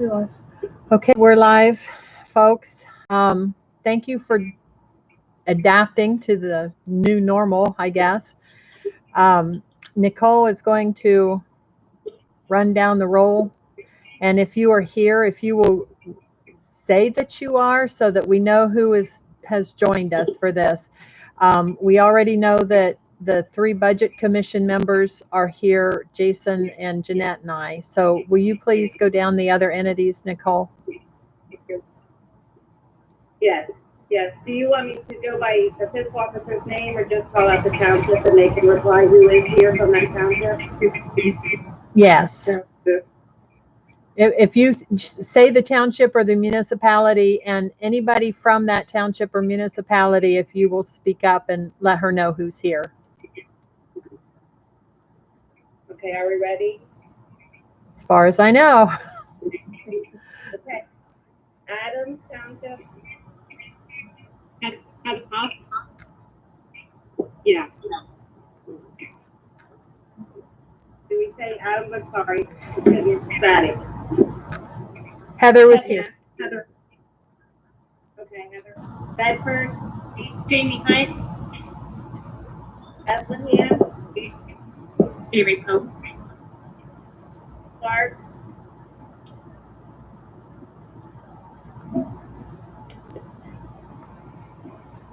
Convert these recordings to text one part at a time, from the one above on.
Okay, we're live, folks. Thank you for adapting to the new normal, I guess. Nicole is going to run down the roll. And if you are here, if you will say that you are so that we know who has joined us for this. We already know that the 3 budget commission members are here, Jason and Jeanette and I. So will you please go down the other entities, Nicole? Yes. Do you want me to go by the fiscal officer's name or just call out the township and they can reply who is here from that township? Yes. If you say the township or the municipality and anybody from that township or municipality, if you will speak up and let her know who's here. Okay, are we ready? As far as I know. Okay. Adams Township. Yeah. Do we say Adams? I'm sorry. It's static. Heather was here. Heather. Okay, Heather. Bedford. Jamie Heights. Bethlehem. Avery Pope. Clark.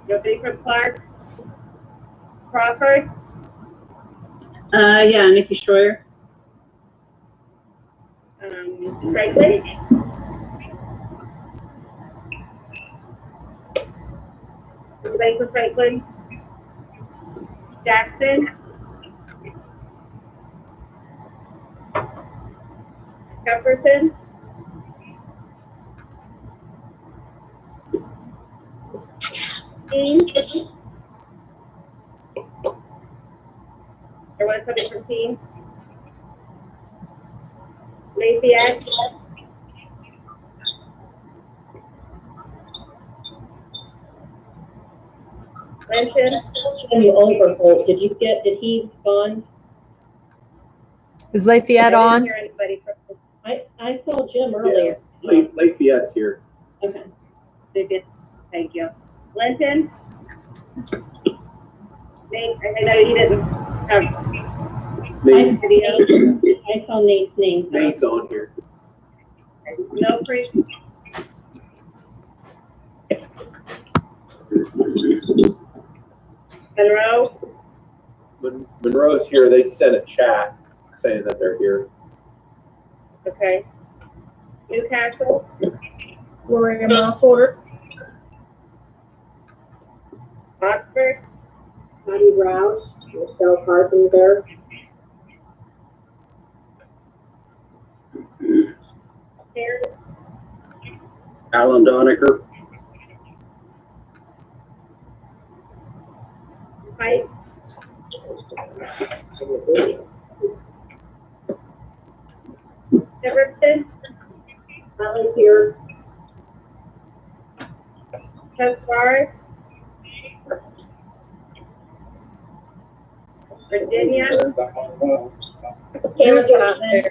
Nobody from Clark. Crawford. Yeah, Nikki Schroyer. Franklin. Anybody from Franklin? Jackson. Jefferson. Keene. Everyone coming from Keene? Lafayette. Linton. Samuel Overholt. Did he respond? Is Lafayette I on? didn't hear anybody from I saw Jim earlier. Yeah, Lafayette's here. Okay. they did. Thank you. Linton. Nate, I know you didn't have video. I saw Nate's name. Nate's on here. No free. Monroe. Monroe's here. They sent a chat saying that they're here. Okay. Newcastle. Gloria Malford. Oxford. Patty Rouse. Michelle Carpenter. Harris. Alan Doniker. Pike. Jefferson. Molly here. Chester. Virginia. Karen Chapman.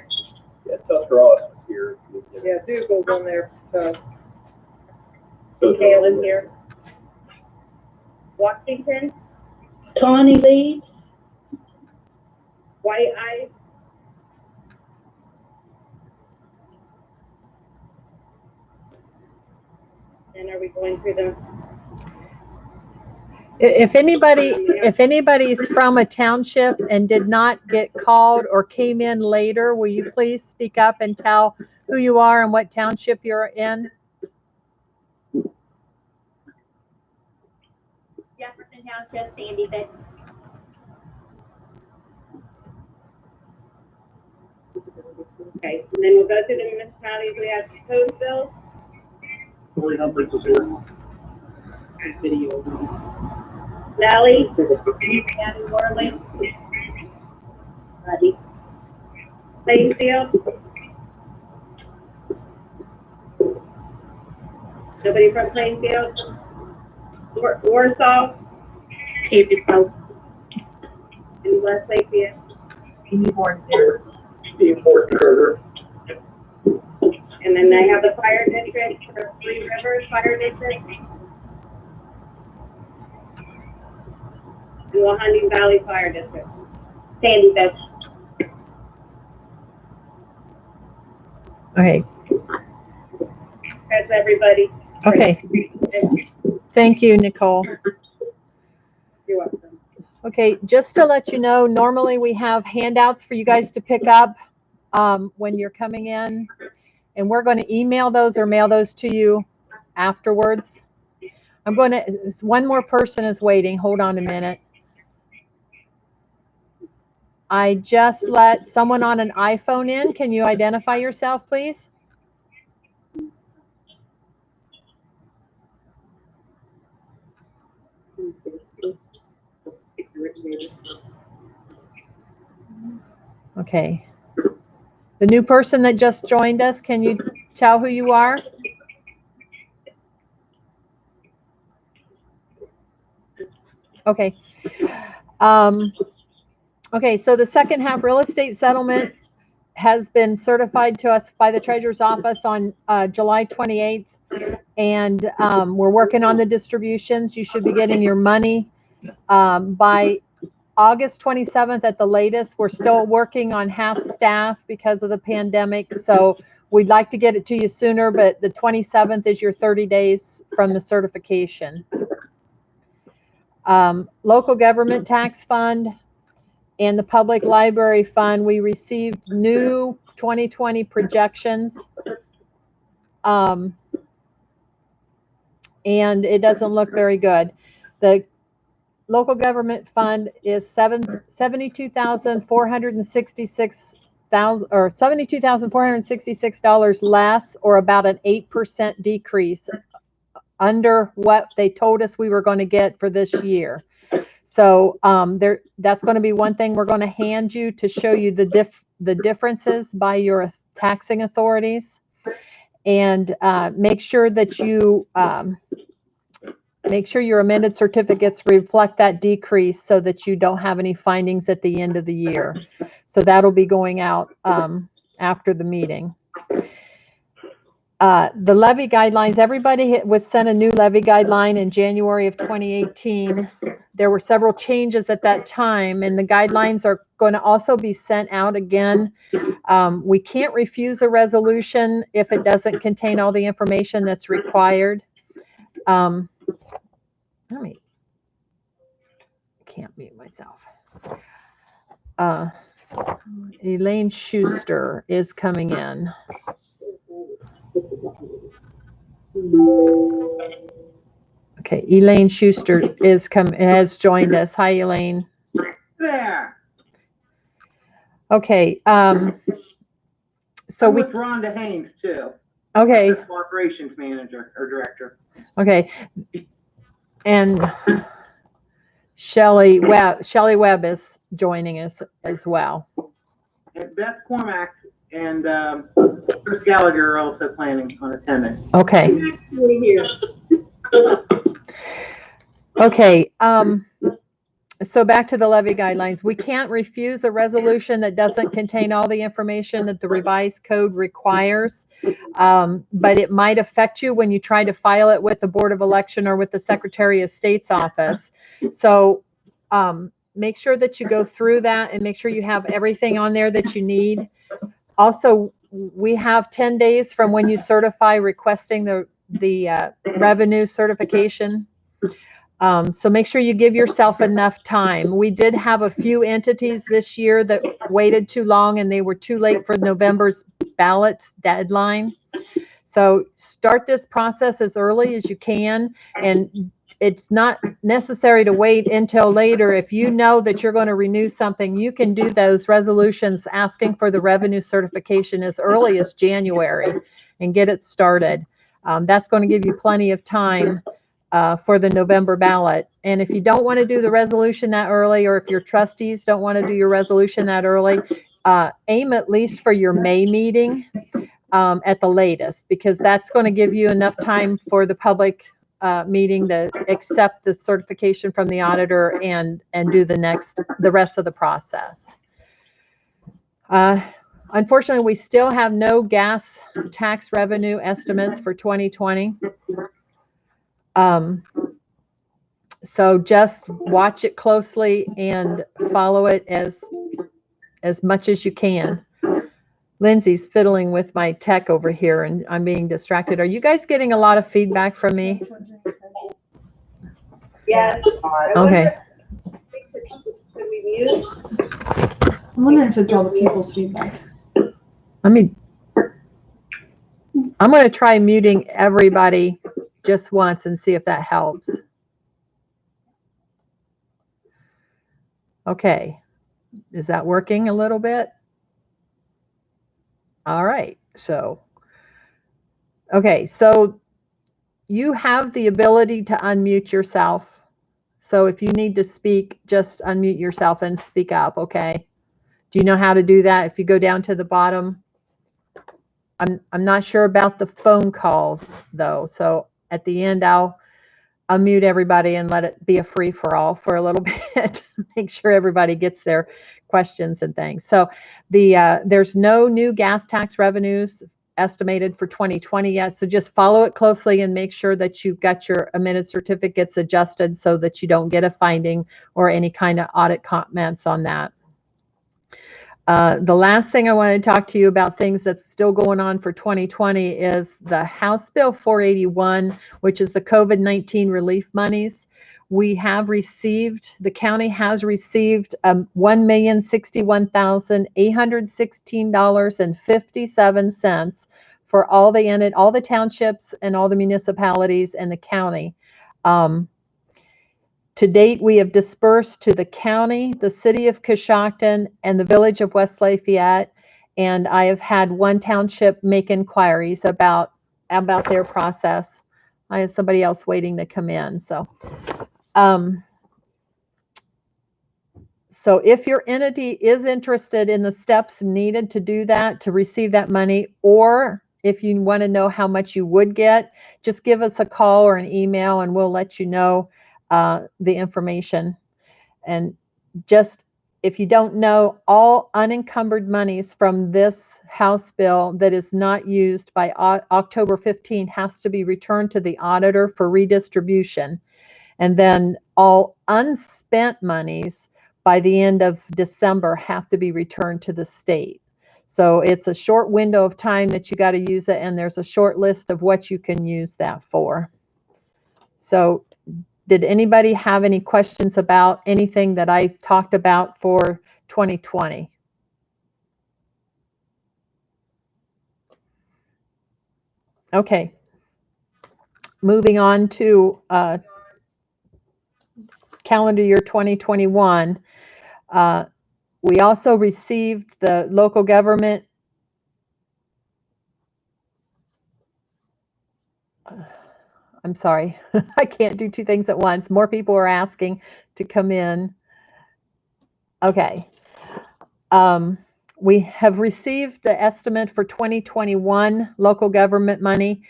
Yeah, Tusker Ross was here. Yeah, Dougal's on there. So Kalen's here. Washington. Tawny Lee. White Ice. And are we going through the? If anybody's from a township and did not get called or came in later, will you please speak up and tell who you are and what township you're in? Jefferson Township, Sandy Bit. Okay, and then we'll go through the municipalities. We have Codeville. Corey Humphreys was here. Video. Valley. County Worley. Buddy. Plainfield. Nobody from Plainfield. Warsaw. David Pope. And West Lafayette. Newborn's there. Steve Fort Carter. And And then I have the fire district for Three Rivers Fire District. And the Hunting Valley Fire District. Sandy Beach. Okay. That's everybody. Okay. Thank you, Nicole. You're welcome. Okay, just to let you know, normally we have handouts for you guys to pick up when you're coming in, and we're going to email those or mail those to you afterwards. I'm going to, one more person is waiting. Hold on a minute. I just let someone on an iPhone in. Can you identify yourself, please? Okay. The new person that just joined us, can you tell who you are? Okay. Okay, so the second half real estate settlement has been certified to us by the Treasurer's Office on July 28th, and we're working on the distributions. You should be getting your money by August 27th at the latest. We're still working on half staff because of the pandemic, so we'd like to get it to you sooner, but the 27th is your 30 days from the certification. Local government tax fund and the public library fund, we received new 2020 projections. And it doesn't look very good. The local government fund is $72,466 less, or about an 8% decrease under what they told us we were going to get for this year. So that's going to be one thing we're going to hand you to show you the differences by your taxing authorities, and make sure that you make sure your amended certificates reflect that decrease so that you don't have any findings at the end of the year. So that'll be going out after the meeting. The levy guidelines, everybody was sent a new levy guideline in January of 2018. There were several changes at that time, and the guidelines are going to also be sent out again. We can't refuse a resolution if it doesn't contain all the information that's required. I can't mute myself. Elaine Schuster is coming in. Okay, Elaine Schuster has joined us. Hi, Elaine. There. Okay, so I'm we. with Rhonda Haynes too. Okay. Operations manager or director. Okay, and Shelley Webb is joining us as well. And Beth Cormack and Chris Gallagher are also planning on attending. Okay. Here. Okay, so back to the levy guidelines. We can't refuse a resolution that doesn't contain all the information that the revised code requires, but it might affect you when you try to file it with the Board of Election or with the Secretary of State's office. So make sure that you go through that and make sure you have everything on there that you need. Also, we have 10 days from when you certify requesting the revenue certification. So make sure you give yourself enough time. We did have a few entities this year that waited too long and they were too late for November's ballot deadline. So start this process as early as you can, and it's not necessary to wait until later. If you know that you're going to renew something, you can do those resolutions asking for the revenue certification as early as January and get it started. That's going to give you plenty of time for the November ballot. And if you don't want to do the resolution that early, or if your trustees don't want to do your resolution that early, aim at least for your May meeting at the latest, because that's going to give you enough time for the public meeting to accept the certification from the auditor and do the rest of the process. Unfortunately, we still have no gas tax revenue estimates for 2020. So just watch it closely and follow it as much as you can. Lindsay's fiddling with my tech over here and I'm being distracted. Are you guys getting a lot of feedback from me? Yes. Okay. Could we mute? I'm wondering if it's all the people's feedback. I'm going to try muting everybody just once and see if that helps. Okay. Is that working a little bit? All right. So, okay. So you have the ability to unmute yourself. So if you need to speak, just unmute yourself and speak up. Okay. Do you know how to do that? If you go down to the bottom, I'm not sure about the phone calls though. So at the end, I'll unmute everybody and let it be a free for all for a little bit. Make sure everybody gets their questions and things. So there's no new gas tax revenues estimated for 2020 yet. So just follow it closely and make sure that you've got your amended certificates adjusted so that you don't get a finding or any kind of audit comments on that. The last thing I want to talk to you about things that's still going on for 2020 is the House Bill 481, which is the COVID-19 relief monies. We have received, the county has received $1,061,816.57 for all the townships and all the municipalities and the county. To date, we have dispersed to the county, the city of Coshocton, and the village of West Lafayette. And I have had one township make inquiries about their process. I have somebody else waiting to come in. So if your entity is interested in the steps needed to do that, to receive that money, or if you want to know how much you would get, just give us a call or an email and we'll let you know the information. And just, if you don't know, all unencumbered monies from this House bill that is not used by October 15 has to be returned to the auditor for redistribution. And then all unspent monies by the end of December have to be returned to the state. So it's a short window of time that you got to use it, and there's a short list of what you can use that for. So did anybody have any questions about anything that I talked about for 2020? Okay. Moving on to calendar year 2021. We also received the local government. I'm sorry, I can't do two things at once. More people are asking to come in. Okay. We have received the estimate for 2021 local government money,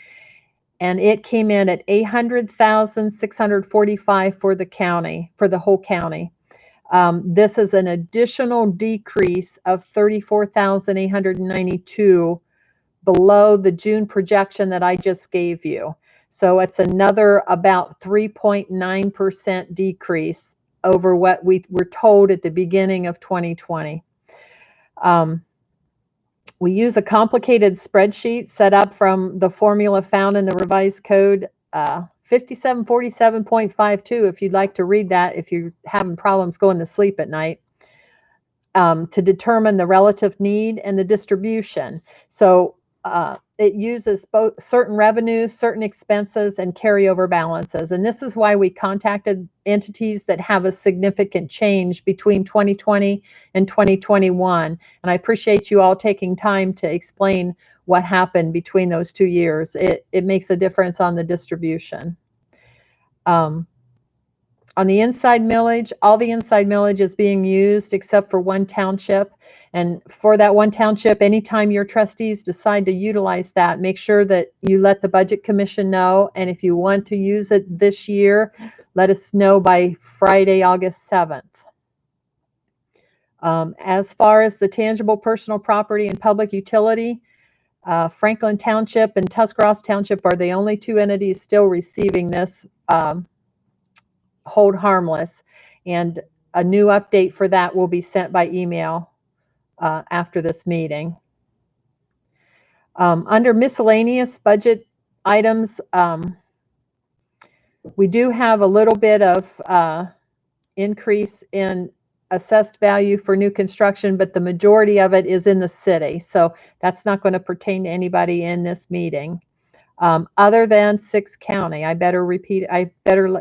and it came in at $800,645 for the county, for the whole county. This is an additional decrease of $34,892 below the June projection that I just gave you. So it's another about 3.9% decrease over what we were told at the beginning of 2020. We use a complicated spreadsheet set up from the formula found in the revised code 5747.52, if you'd like to read that, if you're having problems going to sleep at night, to determine the relative need and the distribution. So it uses both certain revenues, certain expenses, and carryover balances. And this is why we contacted entities that have a significant change between 2020 and 2021. And I appreciate you all taking time to explain what happened between those 2 years. It makes a difference on the distribution. On the inside millage, all the inside millage is being used except for one township. And for that one township, anytime your trustees decide to utilize that, make sure that you let the Budget Commission know. And if you want to use it this year, let us know by Friday, August 7th. As far as the tangible personal property and public utility, Franklin Township and Tuscarawas Township are the only two entities still receiving this hold harmless, and a new update for that will be sent by email after this meeting. Under miscellaneous budget items, we do have a little bit of increase in assessed value for new construction, but the majority of it is in the city. So that's not going to pertain to anybody in this meeting. Other than 6 County, I better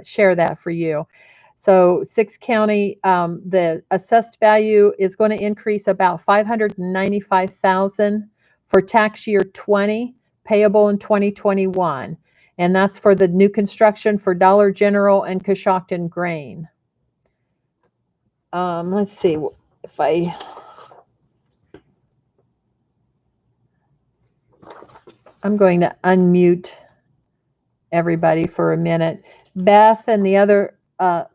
share that for you. So 6 County, the assessed value is going to increase about $595,000 for tax year 20, payable in 2021. And that's for the new construction for Dollar General and Coshocton Grain. Let's see if I'm going to unmute everybody for a minute. Beth and the other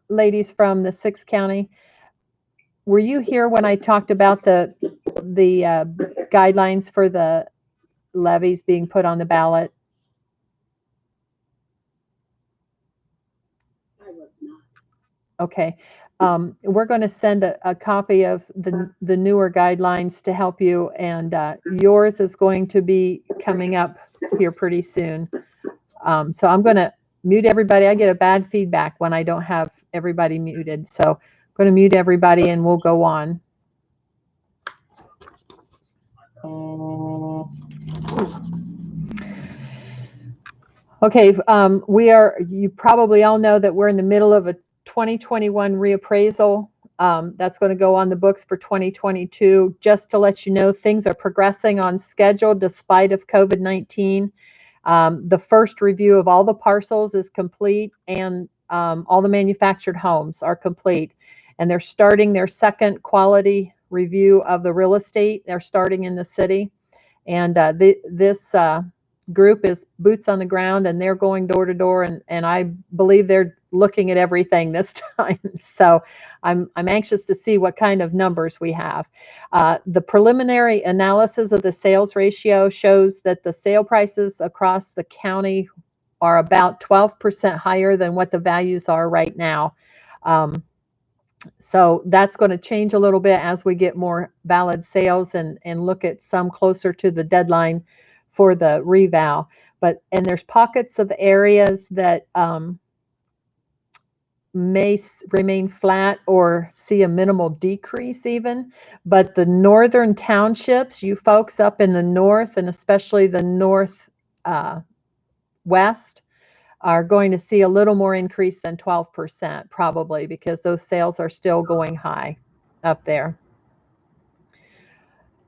ladies from the 6 County, were you here when I talked about the guidelines for the levies being put on the ballot? I was not. Okay. We're going to send a copy of the newer guidelines to help you, and yours is going to be coming up here pretty soon. So I'm going to mute everybody. I get a bad feedback when I don't have everybody muted. So I'm going to mute everybody and we'll go on. Okay, you probably all know that we're in the middle of a 2021 reappraisal. That's going to go on the books for 2022. Just to let you know, things are progressing on schedule despite of COVID-19. The first review of all the parcels is complete, and all the manufactured homes are complete. And they're starting their second quality review of the real estate. They're starting in the city. And this group is boots on the ground, and they're going door to door, and I believe they're looking at everything this time. So I'm anxious to see what kind of numbers we have. The preliminary analysis of the sales ratio shows that the sale prices across the county are about 12% higher than what the values are right now. So that's going to change a little bit as we get more valid sales and look at some closer to the deadline for the reval. And there's pockets of areas that may remain flat or see a minimal decrease even. But the northern townships, you folks up in the north and especially the north west, are going to see a little more increase than 12% probably, because those sales are still going high up there.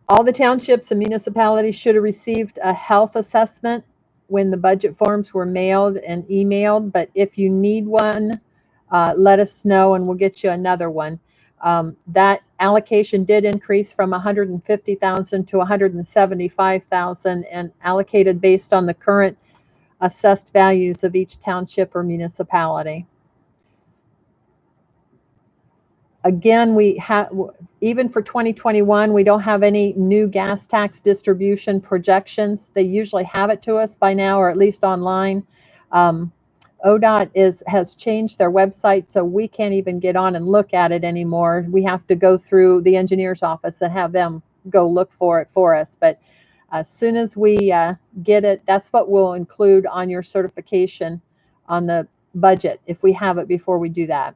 All the townships and municipalities should have received a health assessment when the budget forms were mailed and emailed, but if you need one, let us know and we'll get you another one. That allocation did increase from $150,000 to $175,000 and allocated based on the current assessed values of each township or municipality. Again, we have, even for 2021, we don't have any new gas tax distribution projections. They usually have it to us by now, or at least online. ODOT has changed their website, so we can't even get on and look at it anymore. We have to go through the engineer's office and have them go look for it for us. But as soon as we get it, that's what we'll include on your certification on the budget, if we have it before we do that.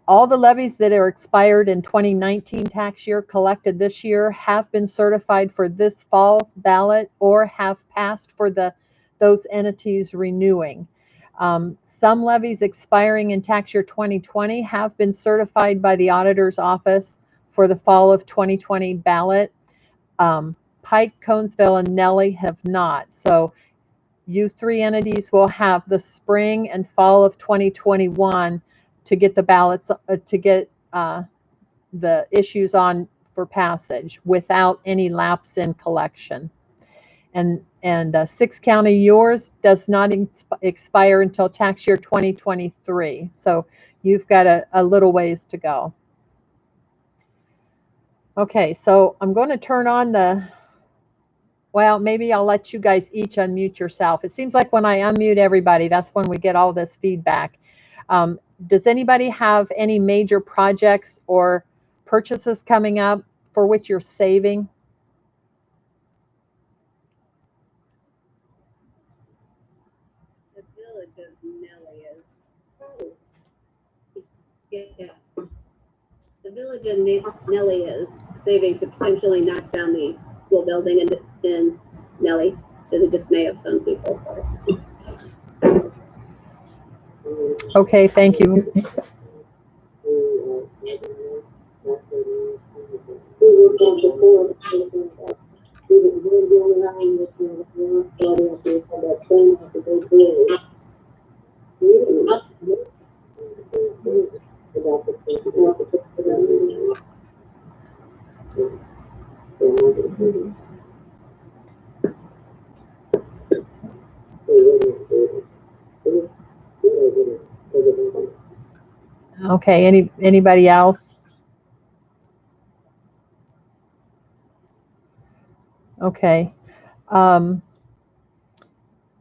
All the levies that are expired in 2019 tax year collected this year have been certified for this fall's ballot or have passed for those entities renewing. Some levies expiring in tax year 2020 have been certified by the auditor's office for the fall of 2020 ballot. Pike, Conesville, and Nellie have not. So you 3 entities will have the spring and fall of 2021 to get the ballots, to get the issues on for passage without any lapse in collection. And 6 County, yours does not expire until tax year 2023. So you've got a little ways to go. Okay, so I'm going to turn on the, well, maybe I'll let you guys each unmute yourself. It seems like when I unmute everybody, that's when we get all this feedback. Does anybody have any major projects or purchases coming up for which you're saving? The village of Nellie is. Yeah. The village of Nellie is saving to potentially knock down the school building in Nellie, to the dismay of some people. Okay, thank you. Okay, anybody else? Okay. Um,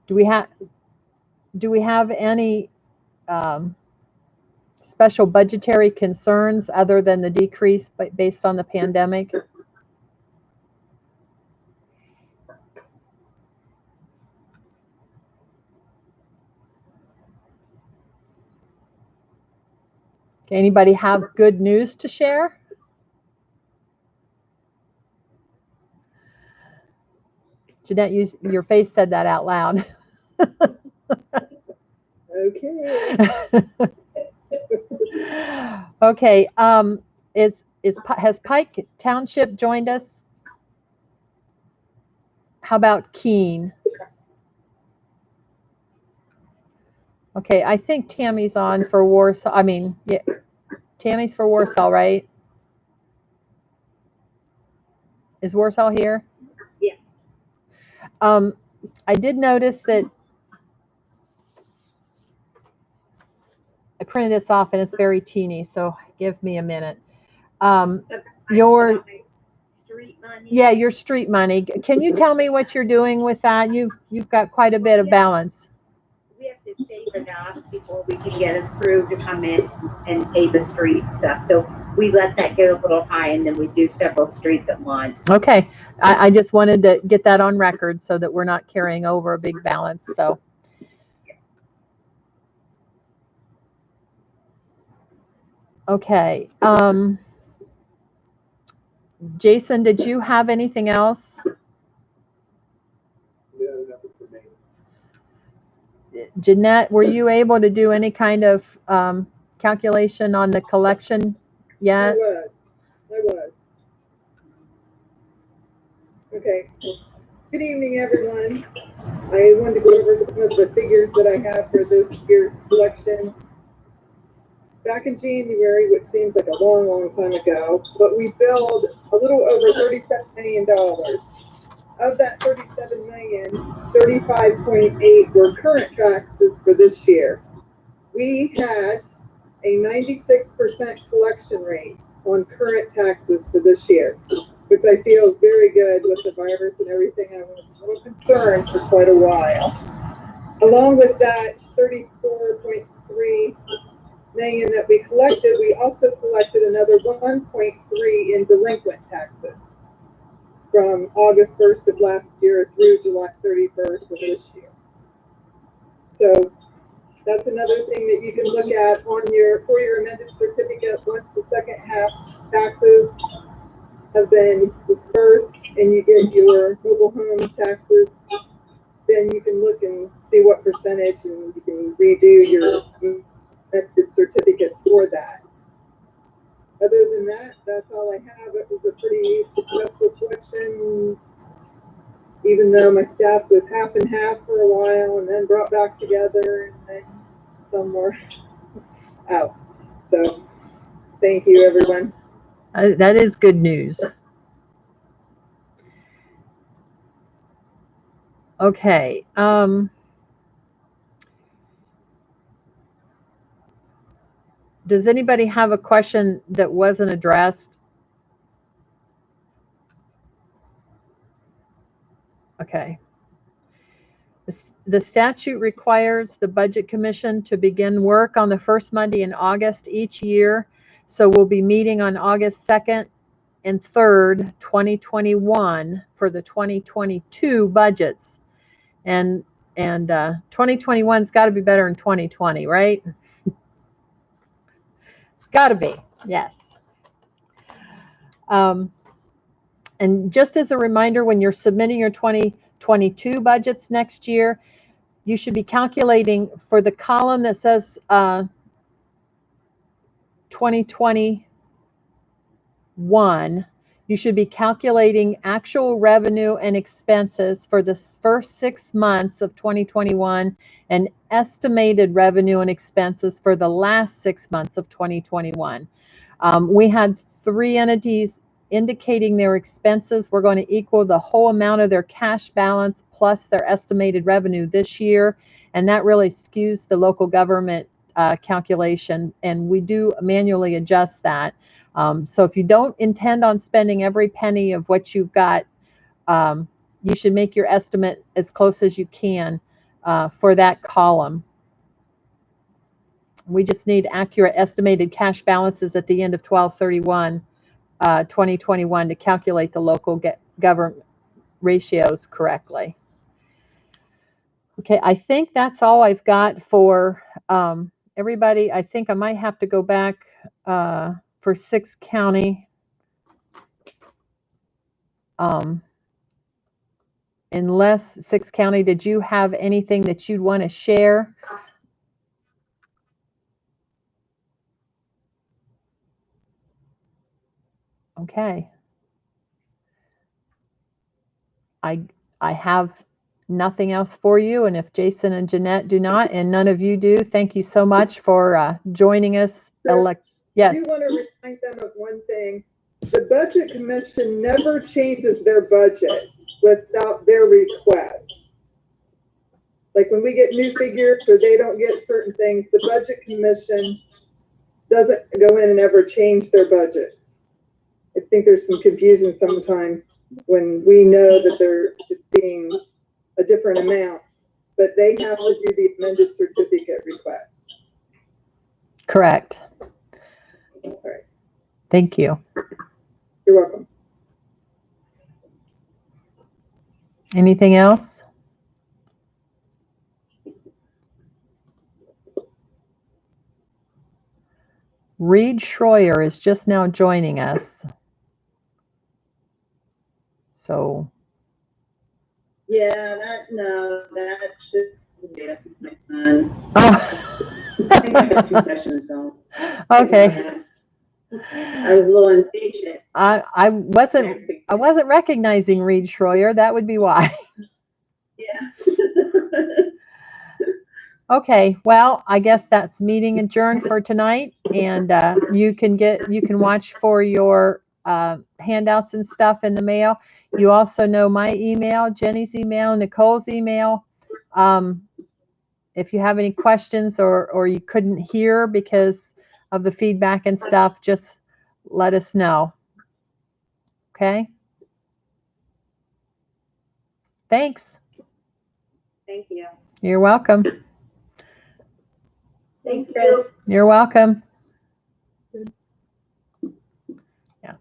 do we have any special budgetary concerns other than the decrease based on the pandemic? Anybody have good news to share? Jeanette, your face said that out loud. Okay. Okay. Has Pike Township joined us? How about Keene? Okay, I think Tammy's on for Warsaw. I mean, yeah, Tammy's for Warsaw, right? Is Warsaw here? Yeah. I did notice that I printed this off and it's very teeny, so give me a minute. Your street money. Yeah, your street money. Can you tell me what you're doing with that? You've got quite a bit of balance. We have to save enough before we can get approved to come in and pay the street stuff. So we let that get a little high, and then we do several streets at once. Okay, I just wanted to get that on record so that we're not carrying over a big balance. So. Okay. Jason, did you have anything else? No, nothing for me. Jeanette, were you able to do any kind of calculation on the collection yet? I was. Okay. Good evening, everyone. I wanted to go over some of the figures that I have for this year's collection. Back in January, which seems like a long, long time ago, but we billed a little over $37 million. Of that $37 million, 35.8 were current taxes for this year. We had a 96% collection rate on current taxes for this year, which I feel is very good with the virus and everything. I was a little concerned for quite a while. Along with that 34.3 million that we collected, we also collected another 1.3 in delinquent taxes from August 1st of last year through July 31st of this year. So that's another thing that you can look at on for your amended certificate. Once the second half taxes have been dispersed and you get your mobile home taxes, then you can look and see what percentage, and you can redo your amended certificates for that. Other than that, that's all I have. It was a pretty successful collection, even though my staff was half and half for a while and then brought back together and then some more out. So thank you, everyone. That is good news. Okay. Does anybody have a question that wasn't addressed? Okay. The statute requires the Budget Commission to begin work on the first Monday in August each year. So we'll be meeting on August 2nd and 3rd, 2021 for the 2022 budgets. And 2021's got to be better than 2020, right? It's got to be, yes. And just as a reminder, when you're submitting your 2022 budgets next year, you should be calculating for the column that says 2021, you should be calculating actual revenue and expenses for the first 6 months of 2021 and estimated revenue and expenses for the last 6 months of 2021. We had 3 entities indicating their expenses were going to equal the whole amount of their cash balance plus their estimated revenue this year. And that really skews the local government calculation. And we do manually adjust that. So if you don't intend on spending every penny of what you've got, you should make your estimate as close as you can for that column. We just need accurate estimated cash balances at the end of 12/31. 2021 to calculate the local government ratios correctly. Okay, I think that's all I've got for everybody. I think I might have to go back for 6 County. Unless 6 County, did you have anything that you'd want to share? Okay. I have nothing else for you, and if Jason and Jeanette do not, and none of you do, thank you so much for joining us. Yes. I do want to remind them of one thing. The Budget Commission never changes their budget without their request. Like when we get new figures or they don't get certain things, the Budget Commission doesn't go in and ever change their budgets. I think there's some confusion sometimes when we know that it's being a different amount, but they have to do the amended certificate request. Correct. All right. Thank you. You're welcome. Anything else? Reed Schroyer is just now joining us. So. Yeah, that should be up to my son. Oh. I think I got 2 sessions going. Okay. I was a little impatient. I wasn't recognizing Reed Schroyer. That would be why. Yeah. Okay, well, I guess that's meeting adjourned for tonight, and you can watch for your handouts and stuff in the mail. You also know my email, Jenny's email, Nicole's email. If you have any questions or you couldn't hear because of the feedback and stuff, just let us know. Okay? Thanks. Thank you. You're welcome. Thanks, Chris. You're welcome. Yeah.